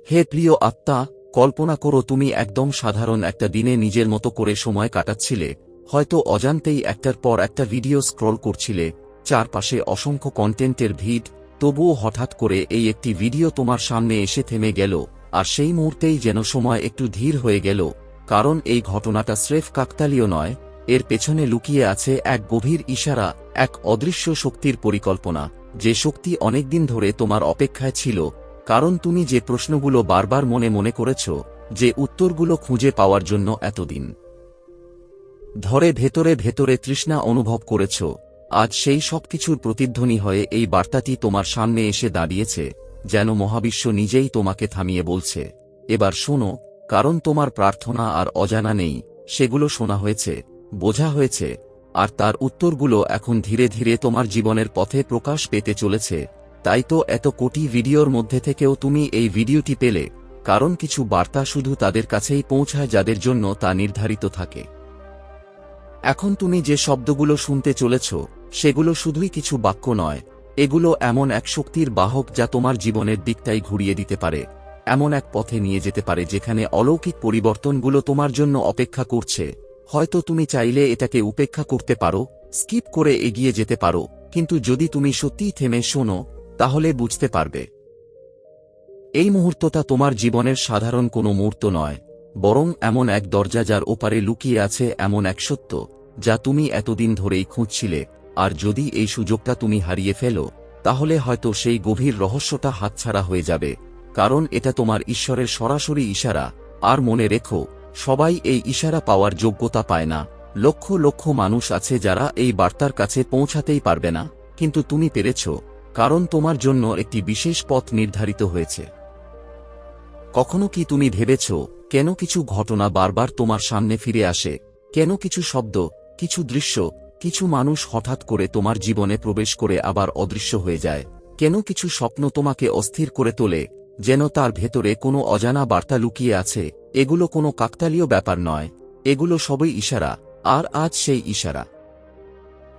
হে প্রিয় আত্মা, কল্পনা করো তুমি একদম সাধারণ একটা দিনে নিজের মতো করে সময় কাটাচ্ছিলে, হয়তো অজান্তেই একটার পর একটা ভিডিও স্ক্রল করছিলে, চারপাশে অসংখ্য কন্টেন্টের ভিড়, তবুও হঠাৎ করে এই একটি ভিডিও তোমার সামনে এসে থেমে গেল, আর সেই মুহূর্তেই যেন সময় একটু ধীর হয়ে গেল, কারণ এই ঘটনাটা স্রেফ কাকতালীয় নয়, এর পেছনে লুকিয়ে আছে এক গভীর ইশারা, এক অদৃশ্য শক্তির পরিকল্পনা, যে শক্তি অনেকদিন ধরে তোমার অপেক্ষায় ছিল, কারণ তুমি যে প্রশ্নগুলো বারবার মনে মনে করেছ, যে উত্তরগুলো খুঁজে পাওয়ার জন্য এতদিন ধরে ভেতরে ভেতরে তৃষ্ণা অনুভব করেছ, আজ সেই সবকিছুর প্রতিধ্বনি হয়ে এই বার্তাটি তোমার সামনে এসে দাঁড়িয়েছে, যেন মহাবিশ্ব নিজেই তোমাকে থামিয়ে বলছে, এবার শোনো, কারণ তোমার প্রার্থনা আর অজানা নেই, সেগুলো শোনা হয়েছে, বোঝা হয়েছে, আর তার উত্তরগুলো এখন ধীরে ধীরে তোমার জীবনের পথে প্রকাশ পেতে চলেছে। তাই তো এত কোটি ভিডিওর মধ্যে থেকেও তুমি এই ভিডিওটি পেলে, কারণ কিছু বার্তা শুধু তাদের কাছেই পৌঁছায় যাদের জন্য তা নির্ধারিত থাকে। এখন তুমি যে শব্দগুলো শুনতে চলেছ, সেগুলো শুধুই কিছু বাক্য নয়, এগুলো এমন এক শক্তির বাহক যা তোমার জীবনের দিকটাই ঘুরিয়ে দিতে পারে, এমন এক পথে নিয়ে যেতে পারে যেখানে অলৌকিক পরিবর্তনগুলো তোমার জন্য অপেক্ষা করছে। হয়তো তুমি চাইলে এটাকে উপেক্ষা করতে পারো, স্কিপ করে এগিয়ে যেতে পারো, কিন্তু যদি তুমি সত্যিই থেমে শোনো, তাহলে বুঝতে পারবে এই মুহূর্তটা তোমার জীবনের সাধারণ কোনো মুহূর্ত নয়, বরং এমন এক দরজা যার ওপারে লুকিয়ে আছে এমন এক সত্য, যা তুমি এতদিন ধরেই খুঁজছিলে, আর যদি এই সুযোগটা তুমি হারিয়ে ফেলো, তাহলে হয়তো সেই গভীর রহস্যটা হাতছাড়া হয়ে যাবে, কারণ এটা তোমার ঈশ্বরের সরাসরি ইশারা। আর মনে রেখো, সবাই এই ইশারা পাওয়ার যোগ্যতা পায় না, লক্ষ লক্ষ মানুষ আছে যারা এই বার্তার কাছে পৌঁছাতেই পারবে না, কিন্তু তুমি পেরেছ, কারণ তোমার জন্য একটি বিশেষ পথ নির্ধারিত হয়েছে। কখনো কি তুমি ভেবেছ, কেন কিছু ঘটনা বারবার তোমার সামনে ফিরে আসে, কেন কিছু শব্দ, কিছু দৃশ্য, কিছু মানুষ হঠাৎ করে তোমার জীবনে প্রবেশ করে আবার অদৃশ্য হয়ে যায়, কেন কিছু স্বপ্ন তোমাকে অস্থির করে তোলে, যেন তার ভেতরে কোনো অজানা বার্তা লুকিয়ে আছে? এগুলো কোনো কাকতালীয় ব্যাপার নয়, এগুলো সবই ইশারা, আর আজ সেই ইশারা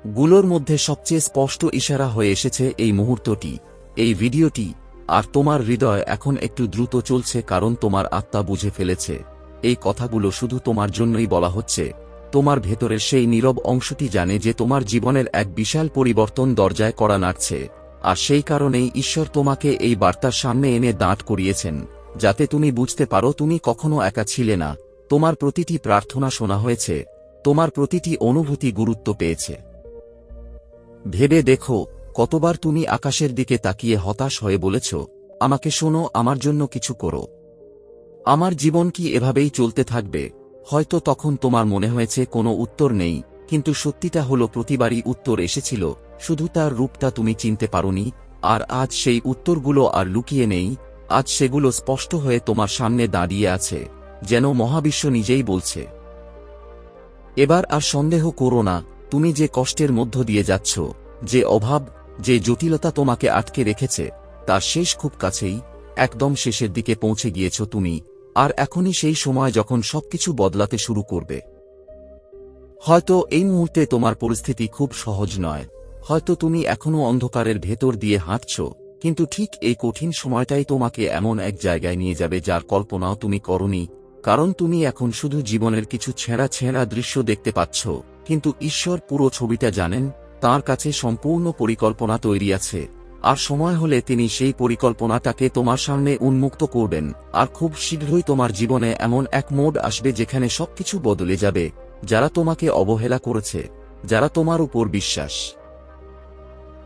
গুলোর মধ্যে সবচেয়ে স্পষ্ট ইশারা হয়ে এসেছে এই মুহূর্তটি, এই ভিডিওটি। আর তোমার হৃদয় এখন একটু দ্রুত চলছে, কারণ তোমার আত্মা বুঝে ফেলেছে এই কথাগুলো শুধু তোমার জন্যই বলা হচ্ছে। তোমার ভেতরের সেই নীরব অংশটি জানে যে তোমার জীবনের এক বিশাল পরিবর্তন দরজায় কড়া নাড়ছে, আর সেই কারণেই ঈশ্বর তোমাকে এই বার্তার সামনে এনে দাঁড় করিয়েছেন, যাতে তুমি বুঝতে পারো তুমি কখনো একা ছিলে না, তোমার প্রতিটি প্রার্থনা শোনা হয়েছে, তোমার প্রতিটি অনুভূতি গুরুত্ব পেয়েছে। ভেবে দেখো, কতবার তুমি আকাশের দিকে তাকিয়ে হতাশ হয়ে বলেছ, আমাকে শোনো, আমার জন্য কিছু করো, আমার জীবন কি এভাবেই চলতে থাকবে? হয়তো তখন তোমার মনে হয়েছে কোনো উত্তর নেই, কিন্তু সত্যিটা হলো প্রতিবারই উত্তর এসেছিল, শুধু তার রূপটা তুমি চিনতে পারোনি। আর আজ সেই উত্তরগুলো আর লুকিয়ে নেই, আজ সেগুলো স্পষ্ট হয়ে তোমার সামনে দাঁড়িয়ে আছে, যেন মহাবিশ্ব নিজেই বলছে, এবার আর সন্দেহ করো না, তুমি যে কষ্টের মধ্য দিয়ে যাচ্ছ, যে অভাব, যে জটিলতা তোমাকে আটকে রেখেছে, তার শেষ খুব কাছেই, একদম শেষের দিকে পৌঁছে গিয়েছ তুমি, আর এখনই সেই সময় যখন সবকিছু বদলাতে শুরু করবে। হয়তো এই মুহূর্তে তোমার পরিস্থিতি খুব সহজ নয়, হয়তো তুমি এখনো অন্ধকারের ভেতর দিয়ে হাঁটছ, কিন্তু ঠিক এই কঠিন সময়টাই তোমাকে এমন এক জায়গায় নিয়ে যাবে যার কল্পনাও তুমি করনি, কারণ তুমি এখন শুধু জীবনের কিছু ছেঁড়া ছেঁড়া দৃশ্য দেখতে পাচ্ছ, কিন্তু ঈশ্বর পুরো ছবিটা জানেন, তাঁর কাছে সম্পূর্ণ পরিকল্পনা তৈরি আছে, আর সময় হলে তিনি সেই পরিকল্পনাটাকে তোমার সামনে উন্মুক্ত করবেন। আর খুব শীঘ্রই তোমার জীবনে এমন এক মোড় আসবে যেখানে সবকিছু বদলে যাবে। যারা তোমাকে অবহেলা করেছে, যারা তোমার উপর বিশ্বাস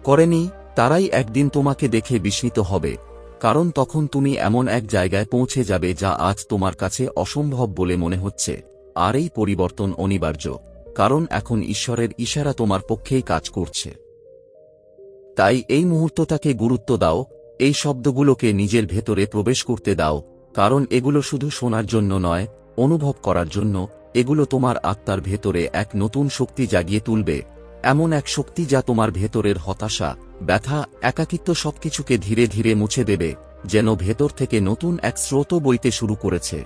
করেনি, তারাই একদিন তোমাকে দেখে বিস্মিত হবে, কারণ তখন তুমি এমন এক জায়গায় পৌঁছে যাবে যা আজ তোমার কাছে অসম্ভব বলে মনে হচ্ছে। আর এই পরিবর্তন অনিবার্য, কারণ এখন ঈশ্বরের ইশারা তোমার পক্ষেই কাজ করছে। তাই এই মুহূর্তটাকে গুরুত্ব দাও, এই শব্দগুলোকে নিজের ভেতরে প্রবেশ করতে দাও, কারণ এগুলো শুধু শোনার জন্য নয়, অনুভব করার জন্য। এগুলো তোমার আত্মার ভেতরে এক নতুন শক্তি জাগিয়ে তুলবে, এমন এক শক্তি যা তোমার ভেতরের হতাশা, ব্যথা, একাকিত্ব সবকিছুকে ধীরে ধীরে মুছে দেবে, যেন ভেতর থেকে নতুন এক স্রোত বইতে শুরু করেছে।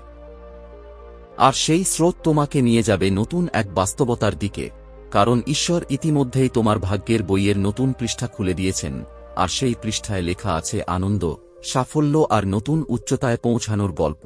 আর সেই স্রোত তোমাকে নিয়ে যাবে নতুন এক বাস্তবতার দিকে, কারণ ঈশ্বর ইতিমধ্যেই তোমার ভাগ্যের বইয়ের নতুন পৃষ্ঠা খুলে দিয়েছেন, আর সেই পৃষ্ঠায় লেখা আছে আনন্দ, সাফল্য আর নতুন উচ্চতায় পৌঁছানোর গল্প।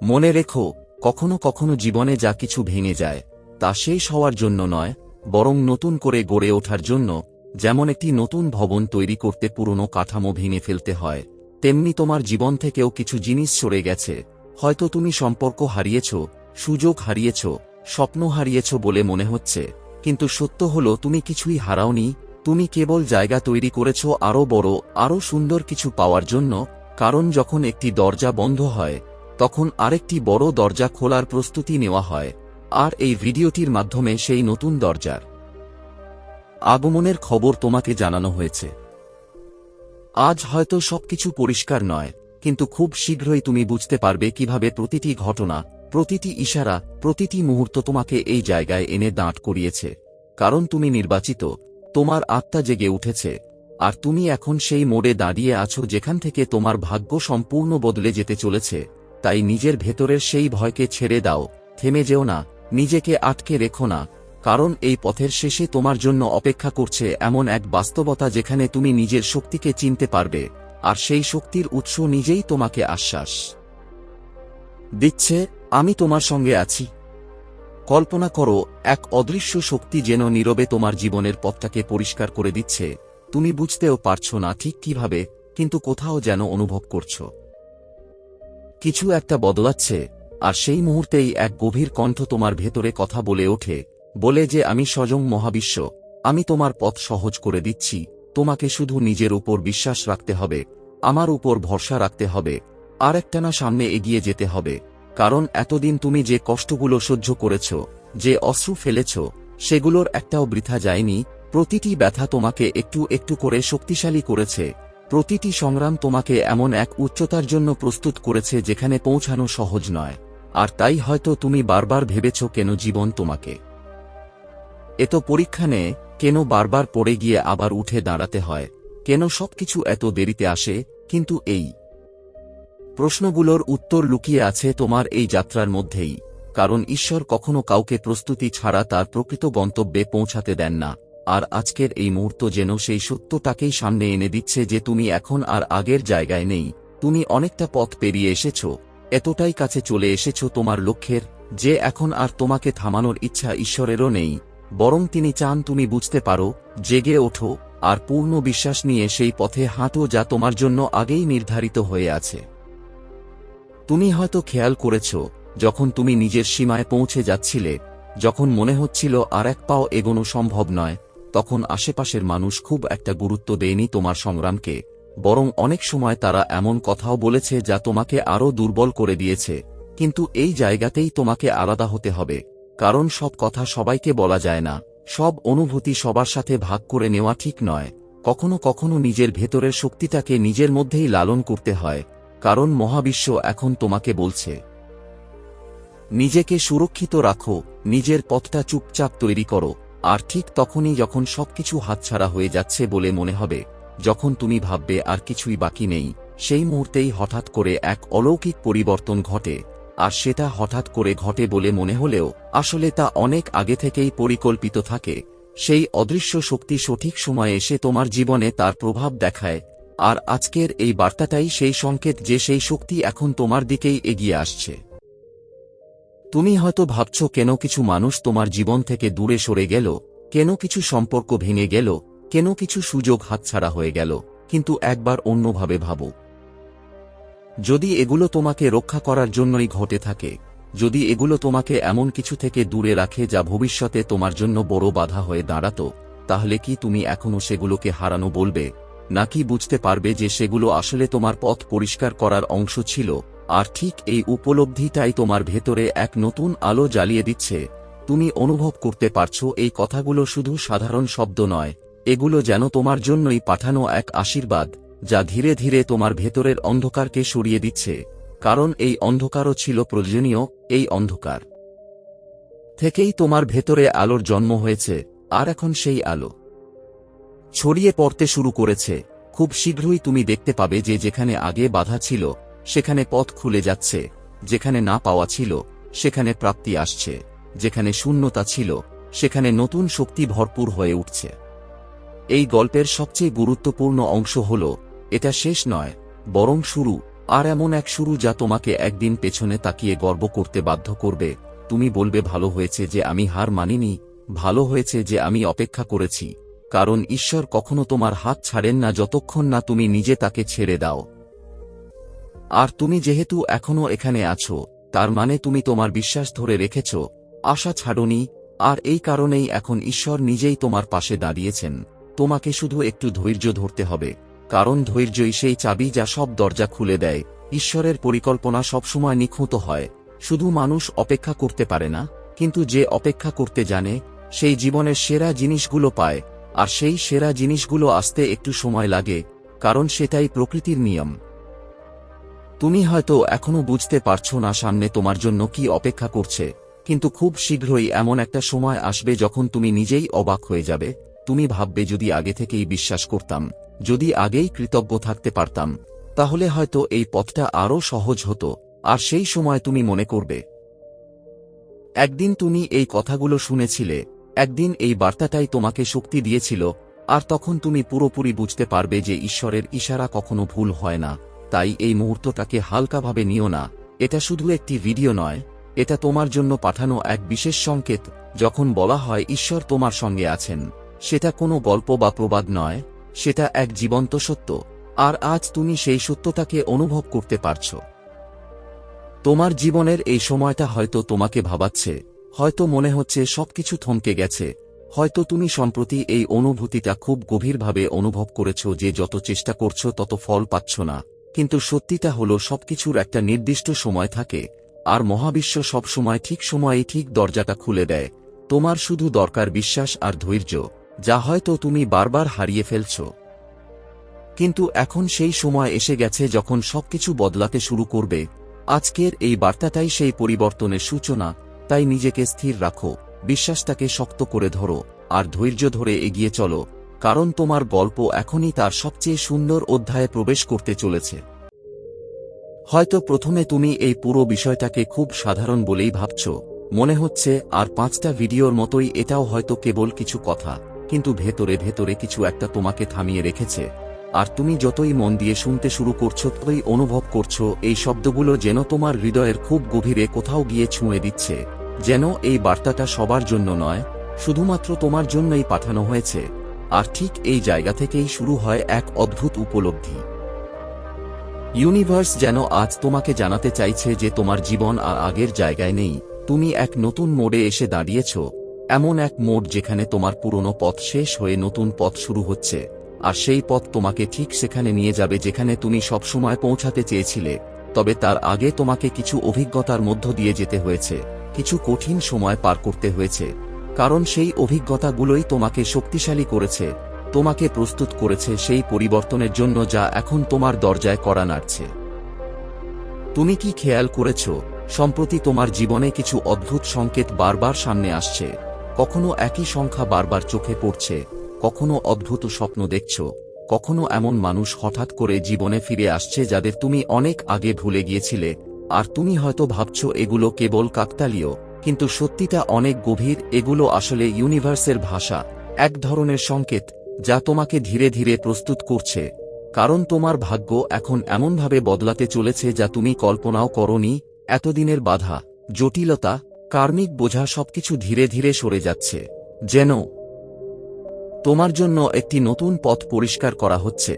মনে রেখো, কখনো কখনো জীবনে যা কিছু ভেঙে যায় তা শেষ হওয়ার জন্য নয়, বরং নতুন করে গড়ে ওঠার জন্য। যেমন একটি নতুন ভবন তৈরি করতে পুরনো কাঠামো ভেঙে ফেলতে হয়, তেমনি তোমার জীবন থেকেও কিছু জিনিস সরে গেছে। হয়তো তুমি সম্পর্ক হারিয়েছ, সুযোগ হারিয়েছ, স্বপ্ন হারিয়েছ বলে মনে হচ্ছে, কিন্তু সত্য হলো তুমি কিছুই হারাওনি। তুমি কেবল জায়গা তৈরি করেছ আরও বড়, আরও সুন্দর কিছু পাওয়ার জন্য। কারণ যখন একটি দরজা বন্ধ হয়, তখন আরেকটি বড় দরজা খোলার প্রস্তুতি নেওয়া হয়। আর এই ভিডিওটির মাধ্যমে সেই নতুন দরজার আগমনের খবর তোমাকে জানানো হয়েছে। আজ হয়তো সবকিছু পরিষ্কার নয়, কিন্তু খুব শীঘ্রই তুমি বুঝতে পারবে কিভাবে প্রতিটি ঘটনা, প্রতিটি ইশারা, প্রতিটি মুহূর্ত তোমাকে এই জায়গায় এনে দাঁড় করিয়েছে। কারণ তুমি নির্বাচিত, তোমার আত্মা জেগে উঠেছে, আর তুমি এখন সেই মোড়ে দাঁড়িয়ে আছো যেখান থেকে তোমার ভাগ্য সম্পূর্ণ বদলে যেতে চলেছে। তাই নিজের ভেতরের সেই ভয়কে ছেড়ে দাও, থেমে যেও না, নিজেকে আটকে রেখো না। কারণ এই পথের শেষে তোমার জন্য অপেক্ষা করছে এমন এক বাস্তবতা যেখানে তুমি নিজের শক্তিকে চিনতে পারবে, আর সেই শক্তির উৎস নিজেই তোমাকে আশ্বাস দিচ্ছে, আমি তোমার সঙ্গে আছি। কল্পনা করো, এক অদৃশ্য শক্তি যেন নীরবে তোমার জীবনের পথটাকে পরিষ্কার করে দিচ্ছে। তুমি বুঝতেও পারছো না ঠিক কিভাবে, কিন্তু কোথাও যেন অনুভব করছো কিছু একটা বদলাচ্ছে। আর সেই মুহূর্তেই এক গভীর কণ্ঠ তোমার ভেতরে কথা বলে ওঠে, বলে যে আমি স্বয়ং মহাবিশ্ব, আমি তোমার পথ সহজ করে দিচ্ছি। তোমাকে শুধু নিজের উপর বিশ্বাস রাখতে হবে, আমার উপর ভরসা রাখতে হবে, আর একটানা সামনে এগিয়ে যেতে হবে। কারণ এতদিন তুমি যে কষ্টগুলো সহ্য করেছ, যে অশ্রু ফেলেছ, সেগুলোর একটাও বৃথা যায়নি। প্রতিটি ব্যথা তোমাকে একটু একটু করে শক্তিশালী করেছে, প্রতিটি সংগ্রাম তোমাকে এমন এক উচ্চতার জন্য প্রস্তুত করেছে যেখানে পৌঁছানো সহজ নয়। আর তাই হয়তো তুমি বারবার ভেবেছ কেন জীবন তোমাকে এত পরীক্ষা নেয়, কেন বারবার পড়ে গিয়ে আবার উঠে দাঁড়াতে হয়, কেন সবকিছু এত দেরিতে আসে। কিন্তু এই প্রশ্নগুলোর উত্তর লুকিয়ে আছে তোমার এই যাত্রার মধ্যেই। কারণ ঈশ্বর কখনো কাউকে প্রস্তুতি ছাড়া তার প্রকৃত গন্তব্যে পৌঁছাতে দেন না। আর আজকের এই মুহূর্ত যেন সেই সত্যটাকেই সামনে এনে দিচ্ছে যে তুমি এখন আর আগের জায়গায় নেই, তুমি অনেকটা পথ পেরিয়ে এসেছ, এতটাই কাছে চলে এসেছ তোমার লক্ষ্যের, যে এখন আর তোমাকে থামানোর ইচ্ছা ঈশ্বরেরও নেই। বরং তিনি চান তুমি বুঝতে পারো, জেগে ওঠো, আর পূর্ণ বিশ্বাস নিয়ে সেই পথে হাঁটো যা তোমার জন্য আগেই নির্ধারিত হয়ে আছে। তুমি হয়তো খেয়াল করেছ, যখন তুমি নিজের সীমায় পৌঁছে যাচ্ছিলে, যখন মনে হচ্ছিল আর এক পাও এগোনো সম্ভব নয়, তখন আশেপাশের মানুষ খুব একটা গুরুত্ব দেয়নি তোমার সংগ্রামকে। বরং অনেক সময় তারা এমন কথাও বলেছে যা তোমাকে আরও দুর্বল করে দিয়েছে। কিন্তু এই জায়গাতেই তোমাকে আলাদা হতে হবে। কারণ সব কথা সবাইকে বলা যায় না, সব অনুভূতি সবার সাথে ভাগ করে নেওয়া ঠিক নয়। কখনো কখনো নিজের ভেতরের শক্তিটাকে নিজের মধ্যেই লালন করতে হয়। কারণ মহাবিশ্ব এখন তোমাকে বলছে, নিজেকে সুরক্ষিত রাখো, নিজের পথটা চুপচাপ তৈরি করো। আর ঠিক তখনই যখন সবকিছু হাতছাড়া হয়ে যাচ্ছে বলে মনে হবে, যখন তুমি ভাববে আর কিছুই বাকি নেই, সেই মুহূর্তেই হঠাৎ করে এক অলৌকিক পরিবর্তন ঘটে। আর সেটা হঠাৎ করে ঘটে বলে মনে হলেও আসলে তা অনেক আগে থেকেই পরিকল্পিত থাকে। সেই অদৃশ্য শক্তি সঠিক সময়ে এসে তোমার জীবনে তার প্রভাব দেখায়। আর আজকের এই বার্তাটাই সেই সংকেত যে সেই শক্তি এখন তোমার দিকেই এগিয়ে আসছে। তুমি হয়তো ভাবছ কেন কিছু মানুষ তোমার জীবন থেকে দূরে সরে গেল, কেন কিছু সম্পর্ক ভেঙে গেল, কেন কিছু সুযোগ হাতছাড়া হয়ে গেল। কিন্তু একবার অন্যভাবে ভাবো, যদি এগুলো তোমাকে রক্ষা করার জন্যই ঘটে থাকে, যদি এগুলো তোমাকে এমন কিছু থেকে দূরে রাখে যা ভবিষ্যতে তোমার জন্য বড় বাধা হয়ে দাঁড়াতো, তাহলে কি তুমি এখনো সেগুলোকে হারানো বলবে, নাকি বুঝতে পারবে যে সেগুলো আসলে তোমার পথ পরিষ্কার করার অংশ ছিল? আর ঠিক এই উপলব্ধিটাই তোমার ভেতরে এক নতুন আলো জ্বালিয়ে দিচ্ছে। তুমি অনুভব করতে পারছো এই কথাগুলো শুধু সাধারণ শব্দ নয়, এগুলো যেন তোমার জন্যই পাঠানো এক আশীর্বাদ, যা ধীরে ধীরে তোমার ভেতরের অন্ধকারকে সরিয়ে দিচ্ছে। কারণ এই অন্ধকারও ছিল প্রয়োজনীয়, এই অন্ধকার থেকেই তোমার ভেতরে আলোর জন্ম হয়েছে। আর এখন সেই আলো ছড়িয়ে পড়তে শুরু করেছে। খুব শীঘ্রই তুমি দেখতে পাবে যে যেখানে আগে বাধা ছিল সেখানে পথ খুলে যাচ্ছে, যেখানে না পাওয়া ছিল সেখানে প্রাপ্তি আসছে, যেখানে শূন্যতা ছিল সেখানে নতুন শক্তি ভরপুর হয়ে উঠছে। এই গল্পের সবচেয়ে গুরুত্বপূর্ণ অংশ হল, এটা শেষ নয়, বরং শুরু। আর এমন এক শুরু যা তোমাকে একদিন পেছনে তাকিয়ে গর্ব করতে বাধ্য করবে। তুমি বলবে, ভালো হয়েছে যে আমি হার মানিনি, ভালো হয়েছে যে আমি অপেক্ষা করেছি। কারণ ঈশ্বর কখনো তোমার হাত ছাড়েন না যতক্ষণ না তুমি নিজে তাকে ছেড়ে দাও। আর তুমি যেহেতু এখনো এখানে আছো, তার মানে তুমি তোমার বিশ্বাস ধরে রেখেছ, আশা ছাড়োনি। আর এই কারণেই এখন ঈশ্বর নিজেই তোমার পাশে দাঁড়িয়েছেন। তোমাকে শুধু একটু ধৈর্য ধরতে হবে, কারণ ধৈর্যই সেই চাবি যা সব দরজা খুলে দেয়। ঈশ্বরের পরিকল্পনা সবসময় নিখুঁত হয়, শুধু মানুষ অপেক্ষা করতে পারে না। কিন্তু যে অপেক্ষা করতে জানে, সেই জীবনের সেরা জিনিসগুলো পায়। আর সেই সেরা জিনিসগুলো আসতে একটু সময় লাগে, কারণ সেটাই প্রকৃতির নিয়ম। তুমি হয়তো এখনো বুঝতে পারছো না সামনে তোমার জন্য কি অপেক্ষা করছে, কিন্তু খুব শীঘ্রই এমন একটা সময় আসবে যখন তুমি নিজেই অবাক হয়ে যাবে। তুমি ভাববে, যদি আগে থেকেই বিশ্বাস করতাম, যদি আগেই কৃতজ্ঞ থাকতে পারতাম, তাহলে হয়তো এই পথটা আরও সহজ হতো। আর সেই সময় তুমি মনে করবে, একদিন তুমি এই কথাগুলো শুনেছিলে, একদিন এই বার্তাটাই তোমাকে শক্তি দিয়েছিল। আর তখন তুমি পুরোপুরি বুঝতে পারবে যে ঈশ্বরের ইশারা কখনো ভুল হয় না। তাই এই মুহূর্তটাকে হালকাভাবে নিও না। এটা শুধু একটি ভিডিও নয়, এটা তোমার জন্য পাঠানো এক বিশেষ সংকেত। যখন বলা হয় ঈশ্বর তোমার সঙ্গে আছেন, সেটা কোনো গল্প বা প্রবাদ নয়, সেটা এক জীবন্ত সত্য। আর আজ তুমি সেই সত্যটাকে অনুভব করতে পারছো। তোমার জীবনের এই সময়টা হয়তো তোমাকে ভাবাচ্ছে, হয়তো মনে হচ্ছে সবকিছু থমকে গেছে, হয়তো তুমি সম্প্রতি এই অনুভূতিটা খুব গভীরভাবে অনুভব করেছো যে যত চেষ্টা করছো তত ফল পাচ্ছ না। কিন্তু সত্যিটা হলো, সবকিছুর একটা নির্দিষ্ট সময় থাকে, আর মহাবিশ্ব সবসময় ঠিক সময়ে ঠিক দরজাটা খুলে দেয়। তোমার শুধু দরকার বিশ্বাস আর ধৈর্য, যা হয়তো তুমি বারবার হারিয়ে ফেলছো। কিন্তু এখন সেই সময় এসে গেছে যখন সবকিছু বদলাতে শুরু করবে। আজকের এই বার্তাটাই সেই পরিবর্তনের সূচনা। তাই নিজেকে স্থির রাখো, বিশ্বাসটাকে শক্ত করে ধরো, আর ধৈর্য ধরে এগিয়ে চলো, কারণ তোমার গল্প এখনই তার সবচেয়ে সুন্দর অধ্যায়ে প্রবেশ করতে চলেছে। হয়তো প্রথমে তুমি এই পুরো বিষয়টাকে খুব সাধারণ বলেই ভাবছ, মনে হচ্ছে আর 5টা ভিডিওর মতোই এটাও হয়তো কেবল কিছু কথা। কিন্তু ভেতরে ভেতরে কিছু একটা তোমাকে থামিয়ে রেখেছে। আর তুমি যতই মন দিয়ে শুনতে শুরু করছো, ততই অনুভব করছো এই শব্দগুলো যেন তোমার হৃদয়ের খুব গভীরে কোথাও গিয়ে ছুঁয়ে দিচ্ছে। যেন এই বার্তাটা সবার জন্য নয়, শুধুমাত্র তোমার জন্যই পাঠানো হয়েছে। আর ঠিক এই জায়গা থেকেই শুরু হয় এক অদ্ভুত উপলব্ধি। ইউনিভার্স যেন আজ তোমাকে জানাতে চাইছে যে তোমার জীবন আর আগের জায়গায় নেই। তুমি এক নতুন মোড়ে এসে দাঁড়িয়েছ, এমন এক মোড় যেখানে তোমার পুরনো পথ শেষ হয়ে নতুন পথ শুরু হচ্ছে। আর সেই পথ তোমাকে ঠিক সেখানে নিয়ে যাবে যেখানে তুমি সবসময় পৌঁছাতে চেয়েছিলে। তবে তার আগে তোমাকে কিছু অভিজ্ঞতার মধ্য দিয়ে যেতে হয়েছে, কিছু কঠিন সময় পার করতে হয়েছে। কারণ সেই অভিজ্ঞতাগুলোই তোমাকে শক্তিশালী করেছে, তোমাকে প্রস্তুত করেছে সেই পরিবর্তনের জন্য যা এখন তোমার দরজায় কড়া নাড়ছে। তুমি কি খেয়াল করেছ, সম্প্রতি তোমার জীবনে কিছু অদ্ভুত সংকেত বারবার সামনে আসছে? কখনো একই সংখ্যা বারবার চোখে পড়ছে, কখনো অদ্ভুত স্বপ্ন দেখছ, কখনো এমন মানুষ হঠাৎ করে জীবনে ফিরে আসছে যাদের তুমি অনেক আগে ভুলে গিয়েছিলে। আর তুমি হয়তো ভাবছ এগুলো কেবল কাকতালীয়, কিন্তু সত্যিটা অনেক গভীর। এগুলো আসলে ইউনিভার্সের ভাষা, এক ধরনের সংকেত যা তোমাকে ধীরে ধীরে প্রস্তুত করছে। কারণ তোমার ভাগ্য এখন এমনভাবে বদলাতে চলেছে যা তুমি কল্পনাও করোনি। এতদিনের বাধা, জটিলতা, কার্মিক বোঝা সবকিছু ধীরে ধীরে সরে যাচ্ছে। যেন তোমার জন্য একটি নতুন পথ পরিষ্কার করা হচ্ছে।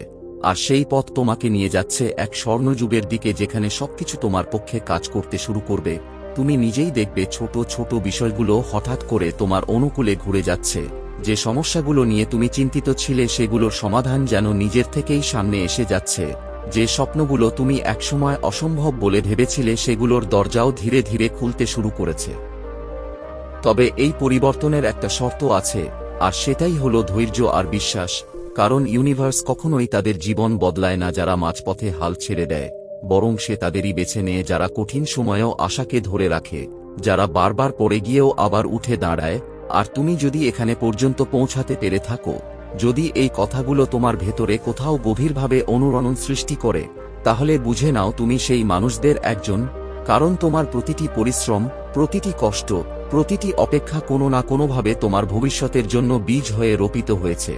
আর সেই পথ তোমাকে নিয়ে যাচ্ছে এক স্বর্ণযুগের দিকে, যেখানে সবকিছু তোমার পক্ষে কাজ করতে শুরু করবে। তুমি নিজেই দেখবে ছোট ছোট বিষয়গুলো হঠাৎ করে তোমার অনুকূলে ঘুরে যাচ্ছে। যে সমস্যাগুলো নিয়ে তুমি চিন্তিত ছিলে সেগুলোর সমাধান যেন নিজের থেকেই সামনে এসে যাচ্ছে। যে স্বপ্নগুলো তুমি একসময় অসম্ভব বলে ভেবেছিলে সেগুলোর দরজাও ধীরে ধীরে খুলতে শুরু করেছে। তবে এই পরিবর্তনের একটা শর্ত আছে, আর সেটাই হলো ধৈর্য আর বিশ্বাস। কারণ ইউনিভার্স কখনোই তাদের জীবন বদলায় না যারা মাঝপথে হাল ছেড়ে দেয়, বরং সে তাদেরই বেছে নেয় যারা কঠিন সময়েও আশাকে ধরে রাখে, যারা বারবার পড়ে গিয়েও আবার উঠে দাঁড়ায়। আর তুমি যদি এখানে পর্যন্ত পৌঁছাতে পেরে থাকো, যদি এই কথাগুলো তোমার ভেতরে কোথাও গভীরভাবে অনুরণন সৃষ্টি করে, তাহলে বুঝে নাও তুমি সেই মানুষদের একজন। কারণ তোমার প্রতিটি পরিশ্রম, প্রতিটি কষ্ট, প্রতিটি অপেক্ষা কোনো না কোনোভাবে তোমার ভবিষ্যতের জন্য বীজ হয়ে রোপিত হয়েছে।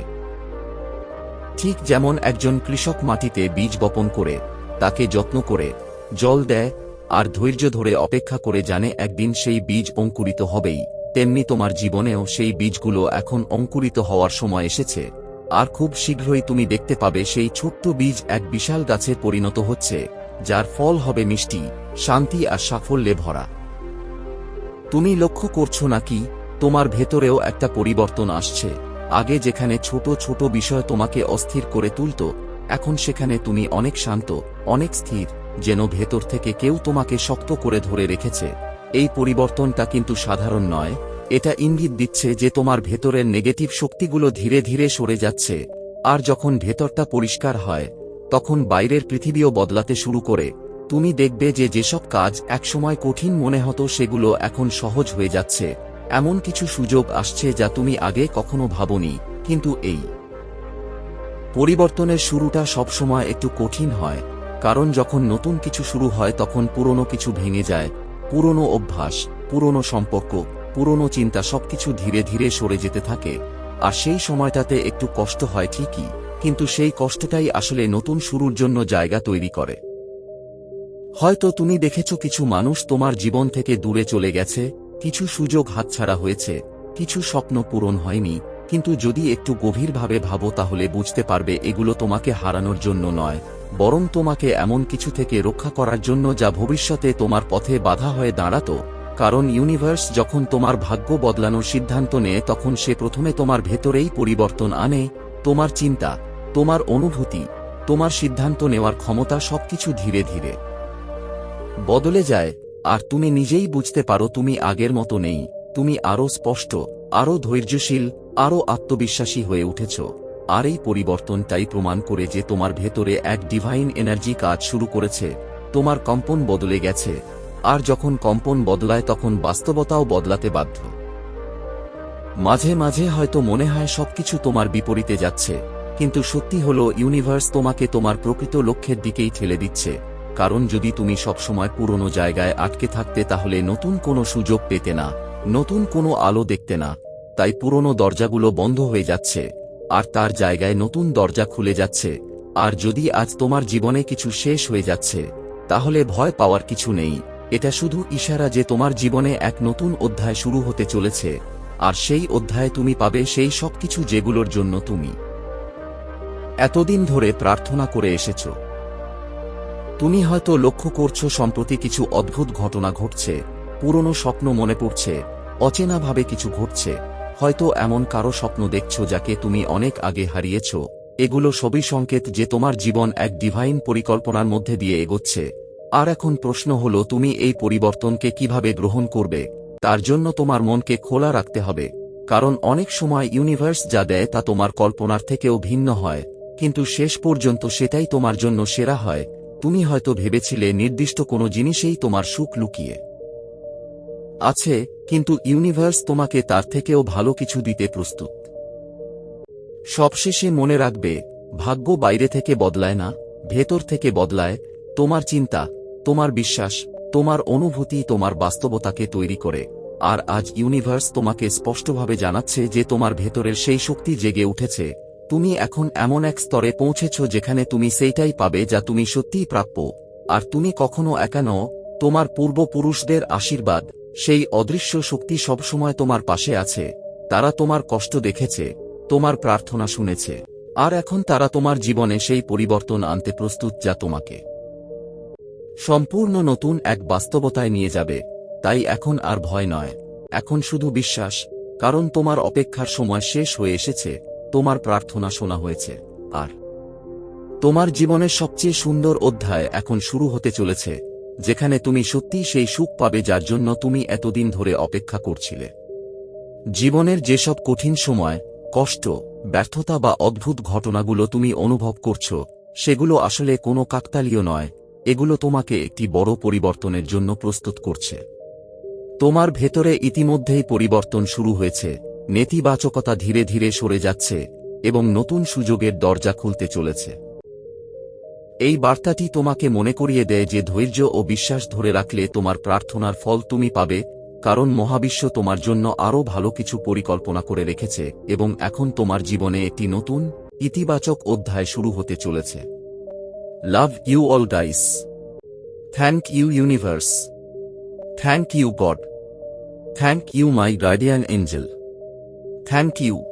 ঠিক যেমন একজন কৃষক মাটিতে বীজ বপন করে, তাকে যত্ন করে, জল দেয় আর ধৈর্য ধরে অপেক্ষা করে জানে একদিন সেই বীজ অঙ্কুরিত হবেই, তেমনি তোমার জীবনেও সেই বীজগুলো এখন অঙ্কুরিত হওয়ার সময় এসেছে। আর খুব শীঘ্রই তুমি দেখতে পাবে সেই ছোট্ট বীজ এক বিশাল গাছে পরিণত হচ্ছে, যার ফল হবে মিষ্টি, শান্তি আর সাফল্যে ভরা। তুমি লক্ষ্য করছো নাকি তোমার ভেতরেও একটা পরিবর্তন আসছে? আগে যেখানে ছোট ছোট বিষয় তোমাকে অস্থির করে তুলত, এখন সেখানে তুমি অনেক শান্ত, অনেক স্থির, যেন ভেতর থেকে কেউ তোমাকে শক্ত করে ধরে রেখেছে। এই পরিবর্তনটা কিন্তু সাধারণ নয়, এটা ইঙ্গিত দিচ্ছে যে তোমার ভেতরের নেগেটিভ শক্তিগুলো ধীরে ধীরে সরে যাচ্ছে। আর যখন ভেতরটা পরিষ্কার হয়, তখন বাইরের পৃথিবীও বদলাতে শুরু করে। তুমি দেখবে যে যেসব কাজ একসময় কঠিন মনে হতো সেগুলো এখন সহজ হয়ে যাচ্ছে। এমন কিছু সুযোগ আসছে যা তুমি আগে কখনো ভাবনি। কিন্তু এই পরিবর্তনের শুরুটা সবসময় একটু কঠিন হয়, কারণ যখন নতুন কিছু শুরু হয় তখন পুরনো কিছু ভেঙে যায়। পুরনো অভ্যাস, পুরনো সম্পর্ক, পুরনো চিন্তা সবকিছু ধীরে ধীরে সরে যেতে থাকে। আর সেই সময়টাতে একটু কষ্ট হয় ঠিকই, কিন্তু সেই কষ্টটাই আসলে নতুন শুরুর জন্য জায়গা তৈরি করে। হয়তো তুমি দেখেছ কিছু মানুষ তোমার জীবন থেকে দূরে চলে গেছে, কিছু সুযোগ হাতছাড়া হয়েছে, কিছু স্বপ্ন পূরণ হয়নি। কিন্তু যদি একটু গভীরভাবে ভাবো তাহলে বুঝতে পারবে এগুলো তোমাকে হারানোর জন্য নয়, বরং তোমাকে এমন কিছু থেকে রক্ষা করার জন্য যা ভবিষ্যতে তোমার পথে বাধা হয়ে দাঁড়াতো। কারণ ইউনিভার্স যখন তোমার ভাগ্য বদলানোর সিদ্ধান্ত নেয় তখন সে প্রথমে তোমার ভেতরেই পরিবর্তন আনে। তোমার চিন্তা, তোমার অনুভূতি, তোমার সিদ্ধান্ত নেওয়ার ক্ষমতা সবকিছু ধীরে ধীরে বদলে যায়। আর তুমি নিজেই বুঝতে পারো তুমি আগের মতো নেই, তুমি আরও স্পষ্ট, আরও ধৈর্যশীল, আরও আত্মবিশ্বাসী হয়ে উঠেছ। আর এই পরিবর্তনটাই প্রমাণ করে যে তোমার ভেতরে এক ডিভাইন এনার্জি কাজ শুরু করেছে। তোমার কম্পন বদলে গেছে, আর যখন কম্পন বদলায় তখন বাস্তবতাও বদলাতে বাধ্য। মাঝে মাঝে হয়তো মনে হয় সবকিছু তোমার বিপরীতে যাচ্ছে, কিন্তু সত্যি হলো ইউনিভার্স তোমাকে তোমার প্রকৃত লক্ষ্যের দিকেই ঠেলে দিচ্ছে। কারণ যদি তুমি সবসময় পুরনো জায়গায় আটকে থাকতে তাহলে নতুন কোনো সুযোগ পেতে না, নতুন কোনো আলো দেখতে না। তাই পুরনো দরজাগুলো বন্ধ হয়ে যাচ্ছে, আর তার জায়গায় নতুন দরজা খুলে যাচ্ছে। আর যদি আজ তোমার জীবনে কিছু শেষ হয়ে যাচ্ছে, তাহলে ভয় পাওয়ার কিছু নেই। এটা শুধু ইশারা যে তোমার জীবনে এক নতুন অধ্যায় শুরু হতে চলেছে। আর সেই অধ্যায়ে তুমি পাবে সেই সব কিছু যেগুলোর জন্য তুমি এতদিন ধরে প্রার্থনা করে এসেছ। তুমি হয়তো লক্ষ্য করছো সম্প্রতি কিছু অদ্ভুত ঘটনা ঘটছে, পুরনো স্বপ্ন মনে পড়ছে, অচেনাভাবে কিছু ঘটছে। হয়তো এমন কারো স্বপ্ন দেখছো যাকে তুমি অনেক আগে হারিয়েছ। এগুলো সবই সংকেত যে তোমার জীবন এক ডিভাইন পরিকল্পনার মধ্যে দিয়ে এগোচ্ছে। আর এখন প্রশ্ন হলো তুমি এই পরিবর্তনকে কিভাবে গ্রহণ করবে। তার জন্য তোমার মনকে খোলা রাখতে হবে, কারণ অনেক সময় ইউনিভার্স যা দেয় তা তোমার কল্পনার থেকেও ভিন্ন হয়, কিন্তু শেষ পর্যন্ত সেটাই তোমার জন্য সেরা হয়। তুমি হয়তো ভেবেছিলে নির্দিষ্ট কোনো জিনিসেই তোমার সুখ লুকিয়ে আছে, কিন্তু ইউনিভার্স তোমাকে তার থেকেও ভালো কিছু দিতে প্রস্তুত। সবশেষে মনে রাখবে, ভাগ্য বাইরে থেকে বদলায় না, ভেতর থেকে বদলায়। তোমার চিন্তা, তোমার বিশ্বাস, তোমার অনুভূতি তোমার বাস্তবতাকে তৈরি করে। আর আজ ইউনিভার্স তোমাকে স্পষ্টভাবে জানাচ্ছে যে তোমার ভেতরের সেই শক্তি জেগে উঠেছে। তুমি এখন এমন এক স্তরে পৌঁছেছ যেখানে তুমি সেইটাই পাবে যা তুমি সত্যিই প্রাপ্য। আর তুমি কখনো একা নও, তোমার পূর্বপুরুষদের আশীর্বাদ, সেই অদৃশ্য শক্তি সবসময় তোমার পাশে আছে। তারা তোমার কষ্ট দেখেছে, তোমার প্রার্থনা শুনেছে, আর এখন তারা তোমার জীবনে সেই পরিবর্তন আনতে প্রস্তুত যা তোমাকে সম্পূর্ণ নতুন এক বাস্তবতায় নিয়ে যাবে। তাই এখন আর ভয় নয়, এখন শুধু বিশ্বাস, কারণ তোমার অপেক্ষার সময় শেষ হয়ে এসেছে। তোমার প্রার্থনা শোনা হয়েছে, আর তোমার জীবনের সবচেয়ে সুন্দর অধ্যায় এখন শুরু হতে চলেছে, যেখানে তুমি সত্যিই সেই সুখ পাবে যার জন্য তুমি এতদিন ধরে অপেক্ষা করছিলে। জীবনের যেসব কঠিন সময়, কষ্ট, ব্যর্থতা বা অদ্ভুত ঘটনাগুলো তুমি অনুভব করছো, সেগুলো আসলে কোনো কাকতালীয় নয়। এগুলো তোমাকে একটি বড় পরিবর্তনের জন্য প্রস্তুত করছে। তোমার ভেতরে ইতিমধ্যেই পরিবর্তন শুরু হয়েছে, নেতিবাচকতা ধীরে ধীরে সরে যাচ্ছে, এবং নতুন সুযোগের দরজা খুলতে চলেছে। এই বার্তাটি তোমাকে মনে করিয়ে দেয় যে ধৈর্য ও বিশ্বাস ধরে রাখলে তোমার প্রার্থনার ফল তুমি পাবে, কারণ মহাবিশ্ব তোমার জন্য আরও ভালো কিছু পরিকল্পনা করে রেখেছে এবং এখন তোমার জীবনে একটি নতুন, ইতিবাচক অধ্যায় শুরু হতে চলেছে। Love you all guys. Thank you universe. Thank you God. Thank you my guardian angel. Thank you.